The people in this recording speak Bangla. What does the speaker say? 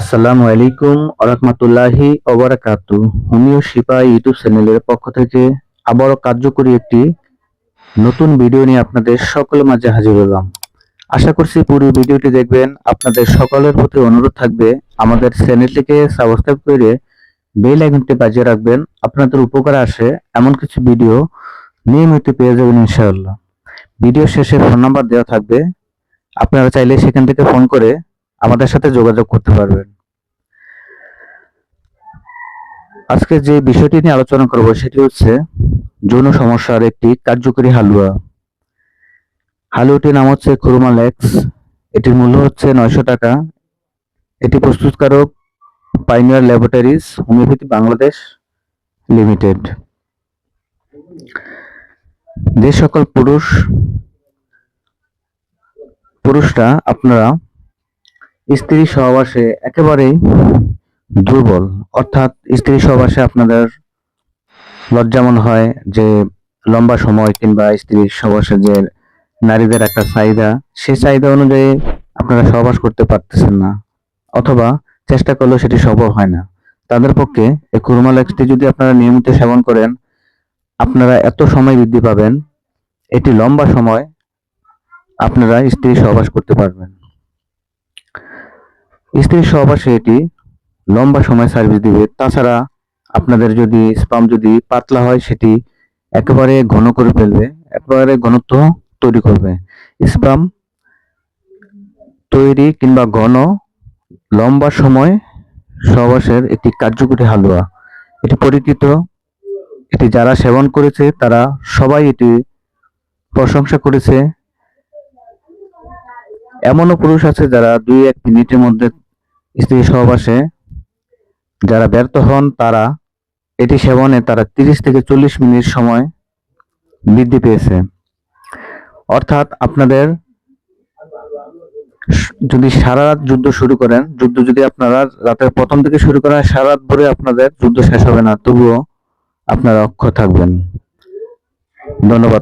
আসসালামু আলাইকুম আরহামতুল্লাহি ওবারাকাতু। হোমিও শিপা ইউটিউব চ্যানেলের পক্ষ থেকে আবারও কার্যকরী একটি নতুন ভিডিও নিয়ে আপনাদের সকলের মাঝে হাজির হলাম। আশা করছি পুরো ভিডিওটি দেখবেন। আপনাদের সকলের প্রতি অনুরোধ থাকবে আমাদের চ্যানেলটিকে সাবস্ক্রাইব করে বেল আইকনটি বাজিয়ে রাখবেন। আপনাদের উপকারে আসে এমন কিছু ভিডিও নিয়মিত পেয়ে যাবেন ইনশাআল্লাহ। ভিডিও শেষে ফোন নাম্বার দেওয়া থাকবে, আপনারা চাইলে সেখান থেকে ফোন করে আমাদের সাথে যোগাযোগ করতে পারবেন। আজকে যে বিষয়টি নিয়ে আলোচনা করব সেটি হচ্ছে যৌন সমস্যার একটি কার্যকরী হালুয়া। হালুয়াটির নাম হচ্ছে ক্রোমালেক্স। এটির মূল্য হচ্ছে 900 টাকা। এটি প্রস্তুতকারক pioneer laboratories homeopathy Bangladesh limited. যে সকল পুরুষরা আপনারা স্ত্রী সহবাসে একেবারেই দুর্বল, অর্থাৎ স্ত্রী সহবাসে আপনাদের লজ্জা মনে হয় যে লম্বা সময় কিংবা স্ত্রী সহবাসে যে নারীদের একটা চাহিদা, সেই চাহিদা অনুযায়ী আপনারা সহবাস করতে পারতেছেন না, অথবা চেষ্টা করলেও সেটি সম্ভব হয় না, তাদের পক্ষে এই ক্রোমালেক্সটি যদি আপনারা নিয়মিত সেবন করেন, আপনারা এত সময় বৃদ্ধি পাবেন, এটি লম্বা সময় আপনারা স্ত্রী সহবাস করতে পারবেন। স্ত্রী সহবাসে এটি লম্বা সময় সার্ভিস দিবে। তাছাড়া আপনাদের যদি স্পাম যদি পাতলা হয় সেটি একেবারে ঘন করে ফেলবে, একেবারে ঘনত্ব তৈরি করবে। স্পাম তৈরি কিংবা ঘন লম্বা সময় সহবাসের একটি কার্যকরী হালুয়া। এটি পরীক্ষিত, এটি যারা সেবন করেছে তারা সবাই এটি প্রশংসা করেছে। এমনও পুরুষ আছে যারা 2-1 মিনিটের মধ্যে স্ত্রী সহবাসে যারা ব্যর্থ হন, তারা এটি সেবনে তারা 30 থেকে 40 মিনিট সময় বৃদ্ধি পেয়েছে। অর্থাৎ আপনাদের যদি সারা রাত যুদ্ধ শুরু করেন, যুদ্ধ যদি আপনারা রাতের প্রথম থেকে শুরু করেন, সারা রাত ভরে আপনাদের যুদ্ধ শেষ হবে না, তবুও আপনারা অক্ষত থাকবেন। ধন্যবাদ।